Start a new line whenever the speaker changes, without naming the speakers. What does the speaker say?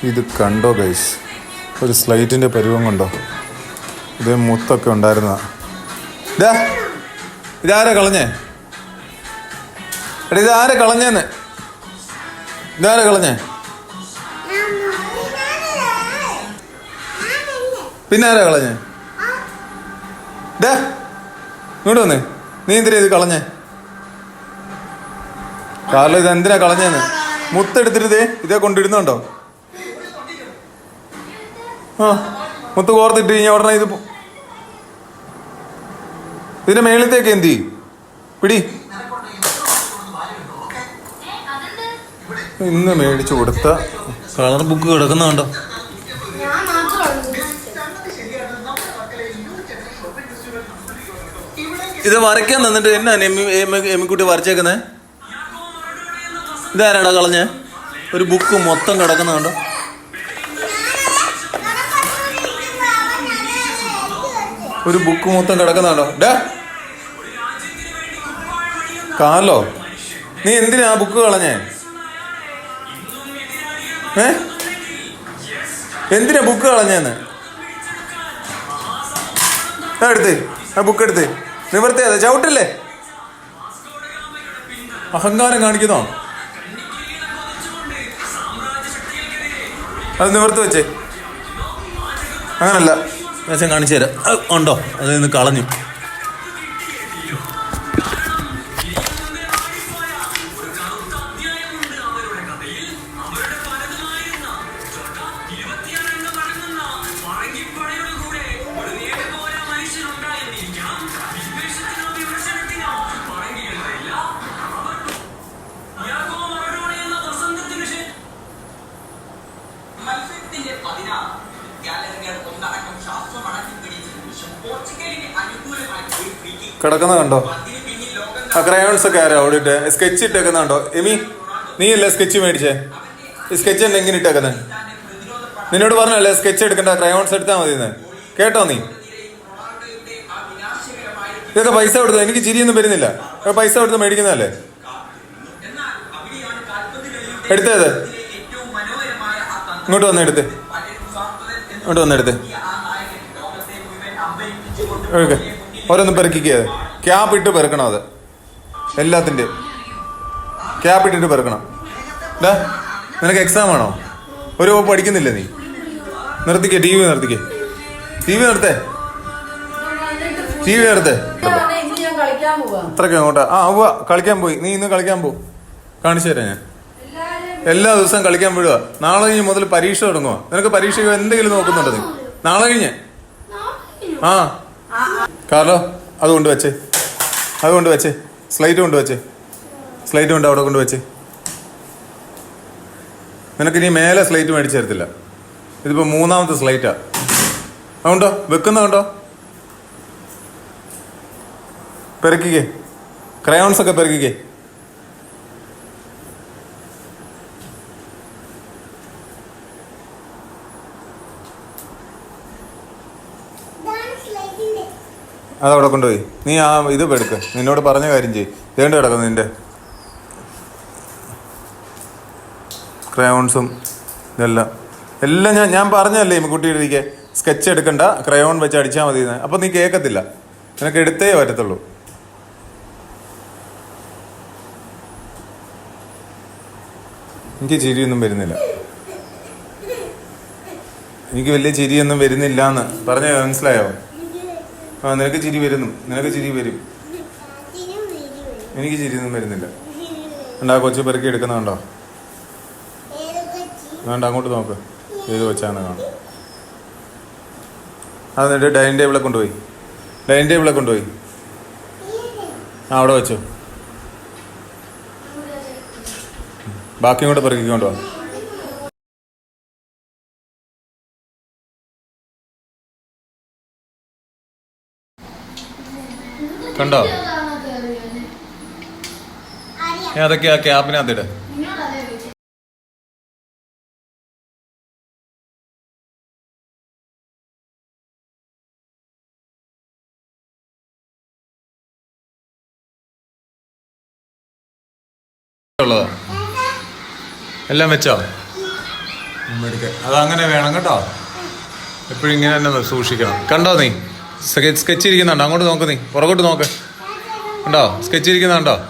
ഇത് കണ്ടോ ഗൈസ്, ഒരു സ്ലൈറ്റിൻ്റെ പരുവം കണ്ടോ? ഇതേ മുത്തൊക്കെ ഉണ്ടായിരുന്നതാ. ഇതാരാ കളഞ്ഞേ? എടാ ഇതാരാ കളഞ്ഞേന്ന്? ഇതാരാ കളഞ്ഞേ? പിന്നെ ആരാ കളഞ്ഞേ? ഇങ്ങോട്ട് വന്നേ. നീ എന്തിനാ ഇത് കളഞ്ഞേ? കാർലോ ഇത് എന്തിനാ കളഞ്ഞേന്ന്? മുത്തെടുത്തിട്ട് ഇതേ കൊണ്ടിരുന്നുണ്ടോ? ആ മുത്ത് കോർത്തിട്ട് കഴിഞ്ഞാൽ ഉടനെ ഇതിന്റെ മേളത്തേക്ക് എന്തി പിടി. ഇന്ന് മേടിച്ചു കൊടുത്ത കളർ ബുക്ക് കിടക്കുന്നുണ്ടോ? ഇത് വരയ്ക്കാൻ തന്നിട്ട് എന്നാ എമ്മിക്കുട്ടി വരച്ചേക്കുന്നേ? ഇതാരാടാ കളഞ്ഞേ? ഒരു ബുക്ക് മൊത്തം കിടക്കുന്നുണ്ടോ? ഒരു ബുക്ക് മൊത്തം കിടക്കുന്നുണ്ടോ? കാർലോ, നീ എന്തിനാ ആ ബുക്ക് കളഞ്ഞേ? എന്തിനാ ബുക്ക് കളഞ്ഞേന്ന്? എടുത്ത് ആ ബുക്ക് എടുത്ത് നിവർത്തിയാതെ ചവിട്ടില്ലേ? അഹങ്കാരം കാണിക്കുന്നോ? അത് നിവർത്തി വെച്ചേ. അങ്ങനല്ല, ഞാൻ കാണിച്ചു തരാം. ഉണ്ടോ? അതിൽ നിന്ന് കളഞ്ഞു. കിടക്കുന്ന കണ്ടോ? ആ ക്രയോൺസ് ഒക്കെ ആരാ ഓടിട്ട് സ്കെച്ച് ഇട്ടേക്കുന്നുണ്ടോ? എമി, നീ അല്ലേ സ്കെച്ച് മേടിച്ചേ? ഈ സ്കെച്ച് തന്നെ എങ്ങനെ ഇട്ടേക്കുന്നത്? നിന്നോട് പറഞ്ഞല്ലേ സ്കെച്ച് എടുക്കണ്ട, ക്രയോൺസ് എടുത്താൽ മതിയെന്ന്. കേട്ടോ നീ? ഇതൊക്കെ പൈസ കൊടുത്തത്. എനിക്ക് ചിരിയൊന്നും വരുന്നില്ല. പൈസ കൊടുത്ത് മേടിക്കുന്നതല്ലേ? എടുത്തേത് ഇങ്ങോട്ട് വന്നെടുത്ത്, ഇങ്ങോട്ട് വന്നെടുത്ത്. ഓക്കെ, ഓരോന്നും പെറുക്കിക്കുക. ക്യാപ്പ് ഇട്ട് പെറുക്കണം. അത് എല്ലാത്തിൻ്റെയും ക്യാപ്പ് ഇട്ടിട്ട് പെറുക്കണം. നിനക്ക് എക്സാം ആണോ? ഒരു പഠിക്കുന്നില്ല നീ? നിർത്തിക്കേ, ടി വി നിർത്തിക്കേ. ടി വി നിർത്തേ, ടി വി നിർത്തേ. അത്രയ്ക്ക് അങ്ങോട്ടാ? ആ ഉവ്വ, കളിക്കാൻ പോയി. നീ ഇന്ന് കളിക്കാൻ പോകും. കാണിച്ചു തരാം ഞാൻ. എല്ലാ ദിവസവും കളിക്കാൻ വിടുക. നാളെ കഴിഞ്ഞ് മുതൽ പരീക്ഷ തുടങ്ങുക. നിനക്ക് പരീക്ഷ എന്തെങ്കിലും നോക്കുന്നുണ്ടോ നീ? നാളെ കഴിഞ്ഞ് ആ കാർലോ, അത് കൊണ്ട് വെച്ചേ, അത് കൊണ്ട് വെച്ചേ. സ്ലൈറ്റ് കൊണ്ട് വെച്ചേ, സ്ലൈറ്റ് കൊണ്ട് അവിടെ കൊണ്ട് വെച്ചേ. നിനക്ക് ഇനി മേലെ സ്ലൈറ്റ് മേടിച്ചു തരത്തില്ല. ഇതിപ്പോൾ 3ാമത്തെ സ്ലൈറ്റാ. അതുകൊണ്ടോ വെക്കുന്നുണ്ടോ? പെറുക്കിക്കേ, ക്രയോൺസ് ഒക്കെ പെറുക്കിക്കേ. അതവിടെ കൊണ്ടുപോയി. നീ ആ ഇത് എടുക്ക്. നിന്നോട് പറഞ്ഞ കാര്യം ചെയ്യ്. ഇതേണ്ട കിടക്കുന്നു നിന്റെ ക്രയോൺസും ഇതെല്ലാം. എല്ലാം ഞാൻ പറഞ്ഞല്ലേ ഈ കുട്ടിയുടെ സ്കെച്ച് എടുക്കണ്ട, ക്രയോൺ വെച്ച് അടിച്ചാൽ മതി. അപ്പം നീ കേൾക്കത്തില്ല. നിനക്ക് എടുത്തേ പറ്റത്തുള്ളൂ. എനിക്ക് ചിരിയൊന്നും വരുന്നില്ല. എനിക്ക് വലിയ ചിരിയൊന്നും വരുന്നില്ല എന്ന് പറഞ്ഞ മനസ്സിലായോ? ആ നിനക്ക് ചിരി വരുന്നു, നിനക്ക് ചിരി വരും. എനിക്ക് ചിരിയൊന്നും വരുന്നില്ല. ഉണ്ടാ കൊച്ചു പെറുക്കി എടുക്കുന്നുണ്ടോ? വേണ്ട, അങ്ങോട്ട് നോക്ക്. ഏത് വെച്ചാന്ന് കാണും. അത് എന്നിട്ട് ഡൈനിങ് ടേബിളെ കൊണ്ടുപോയി, ഡൈനിങ് ടേബിളെ കൊണ്ടുപോയി. ആ അവിടെ വെച്ചോ. ബാക്കിയും കൂടെ പെറുക്കിക്കൊണ്ടോ. കണ്ടോ? അതൊക്കെ ആ ക്യാബിനകത്തിട്. ഉള്ളതാ എല്ലാം വെച്ചോ? മെഡിക്കൽ അതങ്ങനെ വേണം കേട്ടോ. എപ്പോഴും ഇങ്ങനെ തന്നെ സൂക്ഷിക്കണം. കണ്ടോ നീ സ്കെച്ച് ഇരിക്കുന്നുണ്ടോ? അങ്ങോട്ട് നോക്ക്, നീ പുറകോട്ട് നോക്ക്. കണ്ടോ സ്കെച്ച് ഇരിക്കുന്നുണ്ടോ?